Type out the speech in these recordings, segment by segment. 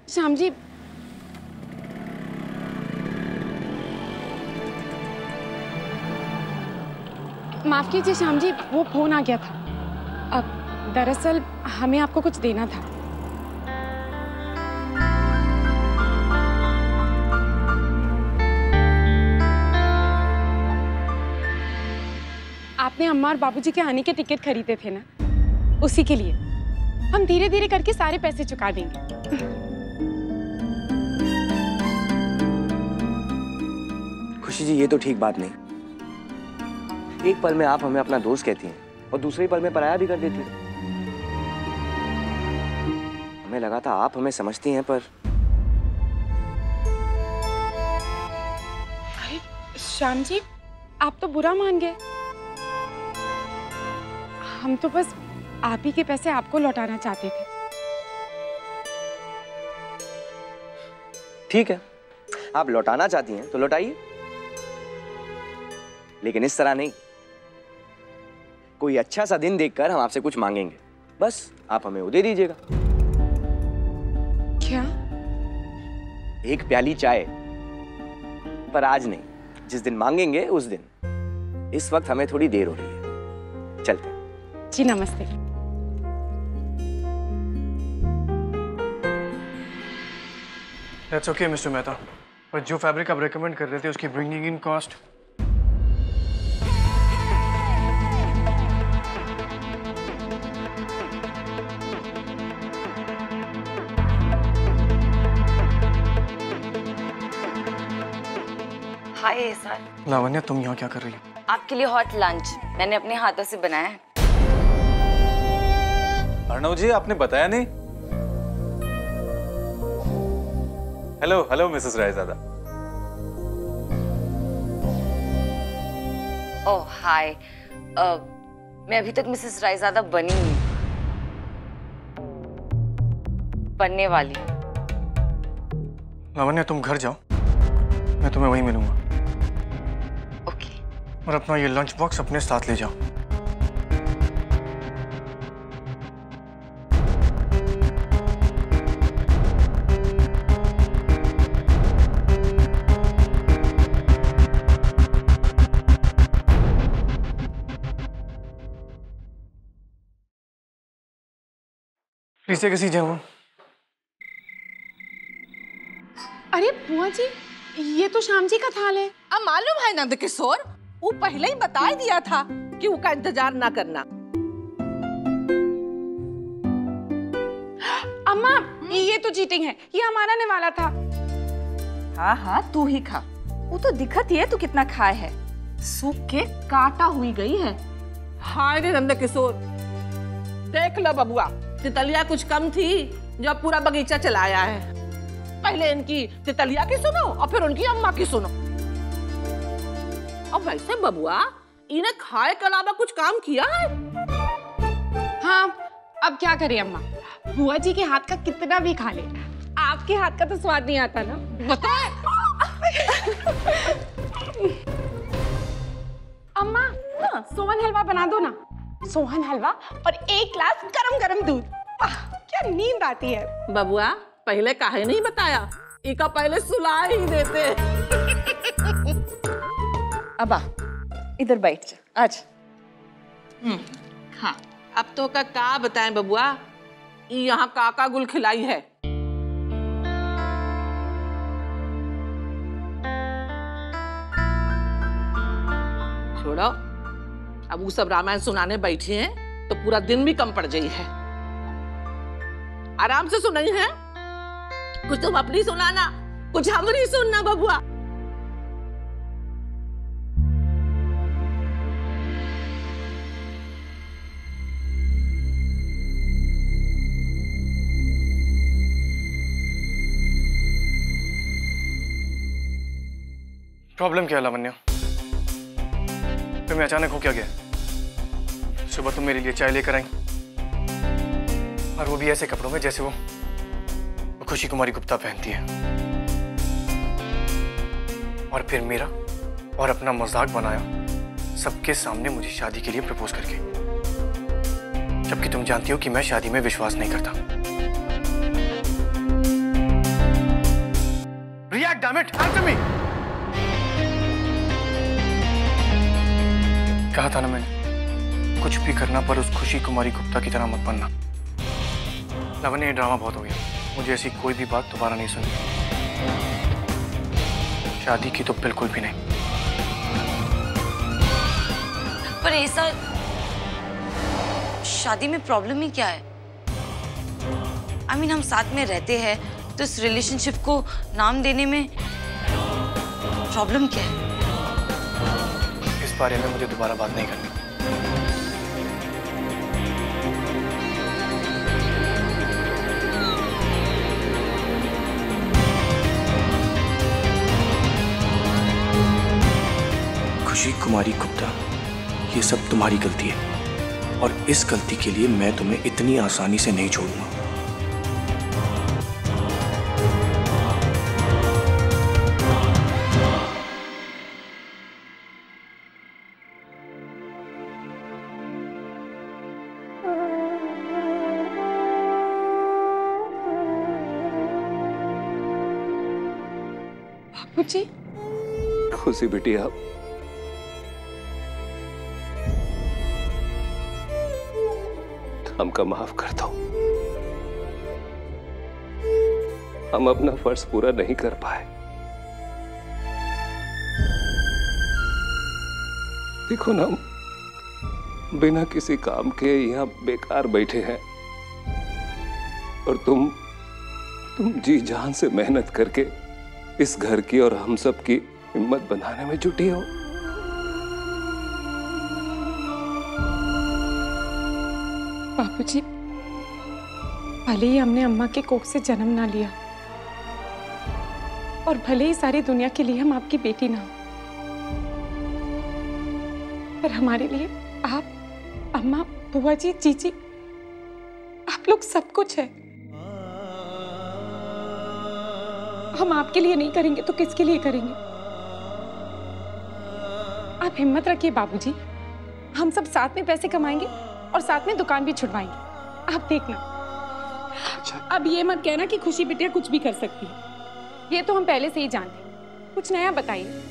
श्याम जी, माफ कीजिए श्याम जी, वो फोन आ गया था। अब दरअसल हमें आपको कुछ देना था। आपने अम्मा और बाबूजी के आने के टिकट खरीदे थे ना, उसी के लिए हम धीरे धीरे करके सारे पैसे चुका देंगे। खुशी जी, ये तो ठीक बात नहीं। एक पल में आप हमें अपना दोस्त कहती हैं और दूसरे पल में पराया भी कर देती हैं। हमें लगा था आप हमें समझती हैं, पर अरे श्याम जी, आप तो बुरा मान गए। हम तो बस आप ही के पैसे आपको लौटाना चाहते थे। ठीक है, आप लौटाना चाहती हैं तो लौटाइए, लेकिन इस तरह नहीं। कोई अच्छा सा दिन देखकर हम आपसे कुछ मांगेंगे, बस आप हमें वो दे दीजिएगा। क्या? एक प्याली चाय, पर आज नहीं, जिस दिन मांगेंगे उस दिन। इस वक्त हमें थोड़ी देर हो रही है, चलते हैं। जी नमस्ते। That's okay, मिस्टर मेहता, पर जो फैब्रिक आप रेकमेंड कर रहे थे उसकी ब्रिंगिंग इन कॉस्ट। हाय एहसान। लावण्या, तुम यहाँ क्या कर रही हो? आपके लिए हॉट लंच मैंने अपने हाथों से बनाया है। अर्णव जी, आपने बताया नहीं। Hello hello Mrs Raizada. Oh hi, मैं अभी तक मिसेस रायजादा बनी नहीं, बनने वाली। लावण्या, तुम घर जाओ, मैं तुम्हें वहीं मिलूंगा। ओके। और अपना ये लंच बॉक्स अपने साथ ले जाओ। Please take a seat gentleman. अरे बुआ जी, ये तो श्याम जी का थाल है। अब मालूम है नंद किशोर, वो पहले ही बता ही दिया था कि उसका इंतजार ना करना। अम्मा, ये तो चीटिंग है, ये हमारा निवाला था। हाँ हाँ, तू ही खा। वो तो दिखत ही है तू कितना खाए है। सूख के काटा हुई गई है। हाय रे नंद किशोर, देख लो बबुआ, तितलिया कुछ कम थी जो पूरा बगीचा चलाया है। पहले इनकी तितलिया की सुनो और फिर उनकी अम्मा की सुनो। अब वैसे बबुआ, इन्हें खाए के अलावा कुछ काम किया है? हाँ, अब क्या करें अम्मा, बुआ जी के हाथ का कितना भी खा ले, आपके हाथ का तो स्वाद नहीं आता ना। बताए अम्मा, सोहन हलवा बना दो ना। सोहन हलवा और एक ग्लास गरम गरम दूध। क्या नींद आती है। बबुआ, पहले काहे नहीं बताया? इका पहले सुला ही देते। अब आ, इधर बैठ जा, आज। हाँ, अब तो का बताएं बबुआ, यहाँ काका गुल खिलाई है। छोड़ो, अब वो सब रामायण सुनाने बैठे हैं तो पूरा दिन भी कम पड़ जाई है। आराम से सुनाई है, कुछ तुम अपनी सुनाना, कुछ हमारी सुनना बबुआ। प्रॉब्लम क्या है लावण्या? तुम्हें अचानक हो क्या गया? सुबह तुम मेरे लिए चाय लेकर आई, और वो भी ऐसे कपड़ों में जैसे वो खुशी कुमारी गुप्ता पहनती है, और फिर मेरा और अपना मजाक बनाया सबके सामने मुझे शादी के लिए प्रपोज करके, जबकि तुम जानती हो कि मैं शादी में विश्वास नहीं करता। damn it, answer me! कहा था ना मैंने, कुछ भी करना पर उस खुशी कुमारी गुप्ता की तरह मत बनना। लावण्य, ये ड्रामा बहुत हो गया। मुझे ऐसी कोई भी बात दोबारा नहीं सुननी। शादी की तो बिल्कुल भी नहीं। पर ऐसा, शादी में प्रॉब्लम ही क्या है? I mean, हम साथ में रहते हैं तो इस रिलेशनशिप को नाम देने में प्रॉब्लम क्या है? इस बारे में मुझे दोबारा बात नहीं करनी। खुशी कुमारी गुप्ता, ये सब तुम्हारी गलती है और इस गलती के लिए मैं तुम्हें इतनी आसानी से नहीं छोड़ूंगा। बाबूजी, खुशी बिटिया, हमका माफ कर दो। हम अपना फर्ज पूरा नहीं कर पाए। देखो ना, हम बिना किसी काम के यहाँ बेकार बैठे हैं और तुम जी जान से मेहनत करके इस घर की और हम सब की हिम्मत बनाने में जुटी हो। बाबूजी, भले ही हमने अम्मा के कोख से जन्म ना लिया और भले ही सारी दुनिया के लिए हम आपकी बेटी ना हो, पर हमारे लिए आप, अम्मा, बुआ जी, जीजी, आप लोग सब कुछ है। हम आपके लिए नहीं करेंगे तो किसके लिए करेंगे? आप हिम्मत रखिए बाबूजी, हम सब साथ में पैसे कमाएंगे और साथ में दुकान भी छुड़वाएंगे। आप देखना। अब ये मत कहना कि खुशी बिटिया कुछ भी कर सकती है, ये तो हम पहले से ही जानते हैं। कुछ नया बताइए।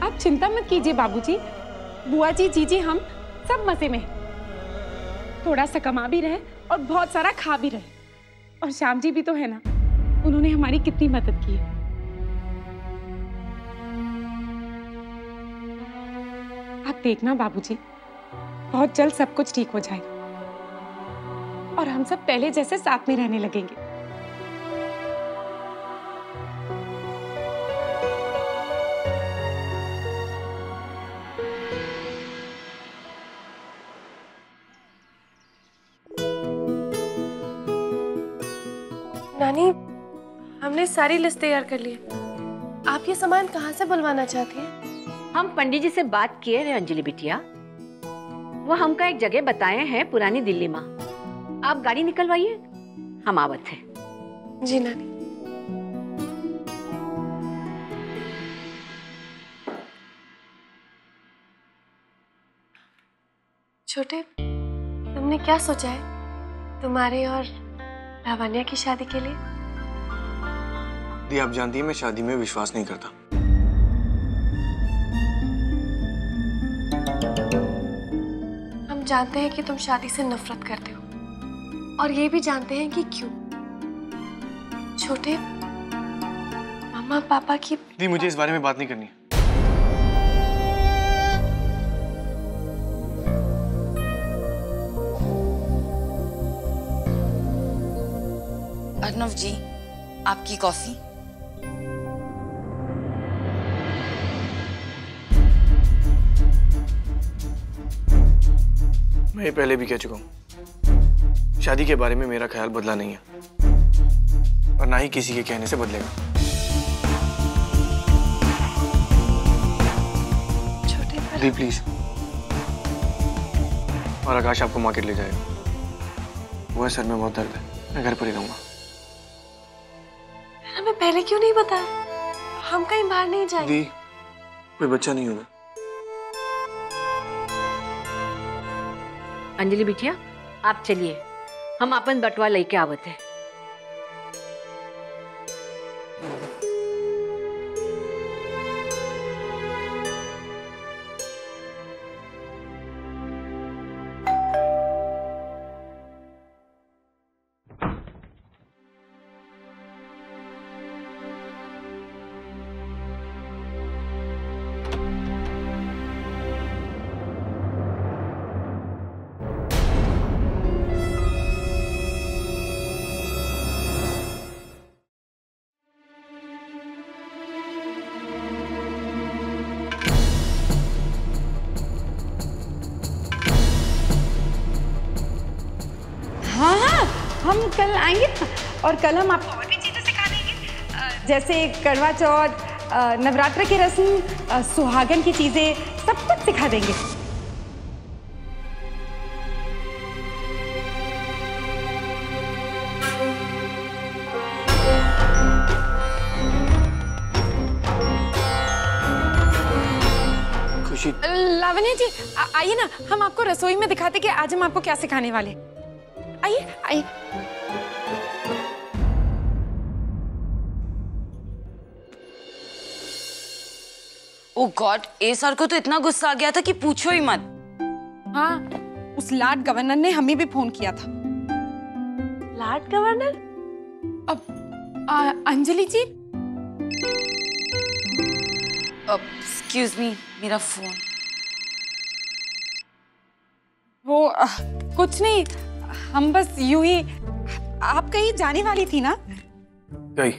आप चिंता मत कीजिए बाबूजी, बुआ जी, जीजी, हम सब मजे में हैं। थोड़ा सा कमा भी रहे और बहुत सारा खा भी रहे। और श्याम जी भी तो है ना, उन्होंने हमारी कितनी मदद की है। आप देखना बाबूजी, बहुत जल्द सब कुछ ठीक हो जाएगा और हम सब पहले जैसे साथ में रहने लगेंगे। नानी, हमने सारी लिस्ट तैयार कर ली है। आप ये सामान कहाँ से बुलवाना चाहती हैं? हम पंडित जी से बात किए रे अंजलि बिटिया, वो हमका एक जगह बताए हैं पुरानी दिल्ली में। आप गाड़ी निकलवाइए, हम आवत है। जी नानी। छोटे, तुमने क्या सोचा है तुम्हारे और लावण्या की शादी के लिए? दी, आप जानती हैं मैं शादी में विश्वास नहीं करता। हम जानते हैं कि तुम शादी से नफरत करते हो और ये भी जानते हैं कि क्यों। छोटे, मम्मा पापा की। दी, मुझे इस बारे में बात नहीं करनी। अर्नव जी, आपकी कॉफी। मैं ये पहले भी कह चुका हूँ, शादी के बारे में मेरा ख्याल बदला नहीं है और ना ही किसी के कहने से बदलेगा। छोटे दी प्लीज। और आकाश आपको मार्केट ले जाएगा। वो सर में बहुत दर्द है, मैं घर पर ही रहूंगा। हमें पहले क्यों नहीं बताया? हम कहीं बाहर नहीं जाएंगे। दी, कोई बच्चा नहीं होगा। अंजलि बिटिया, आप चलिए, हम अपन बटवा लेके आवत है। हम कल आएंगे और कल हम आपको और भी चीज़ें सिखा देंगे, जैसे करवा चौथ, नवरात्र की रस्म, सुहागन की चीज़ें, सब कुछ सिखा देंगे। खुशी, लावण्य जी आइए ना, हम आपको रसोई में दिखाते कि आज हम आपको क्या सिखाने वाले। आइए आइए। ओह गॉड, ए सर को तो इतना गुस्सा आ गया था कि पूछो ही मत। हाँ, उस लॉर्ड गवर्नर ने हमें भी फोन किया था। Lord governor? अब अंजलि जी, एक्सक्यूज मी, मेरा फोन। वो कुछ नहीं, हम बस यूं ही। आप कहीं जाने वाली थी ना? गई।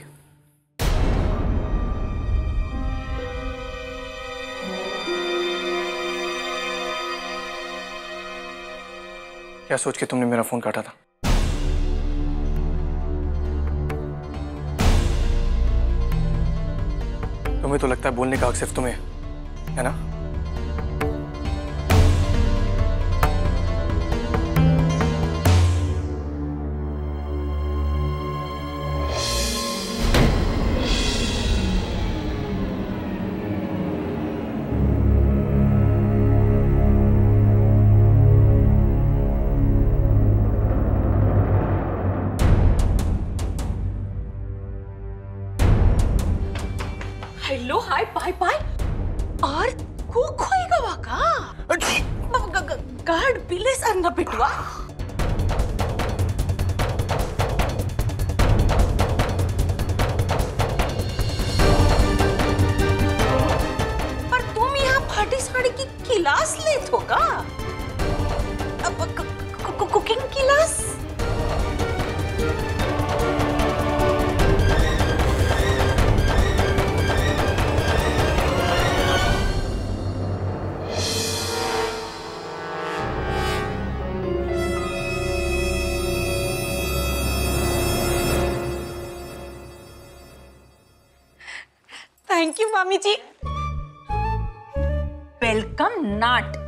क्या सोच के तुमने मेरा फोन काटा था? तुम्हें तो लगता है बोलने का हक सिर्फ तुम्हें है ना? हेलो, हाय, बाय बाय। और खोएगा वाका गार्ड पिले सर न पिटवा। पर तुम यहाँ पार्टी साड़ी की क्लास लेत हो का? Cooking class? थैंक यू मामी जी। Welcome not.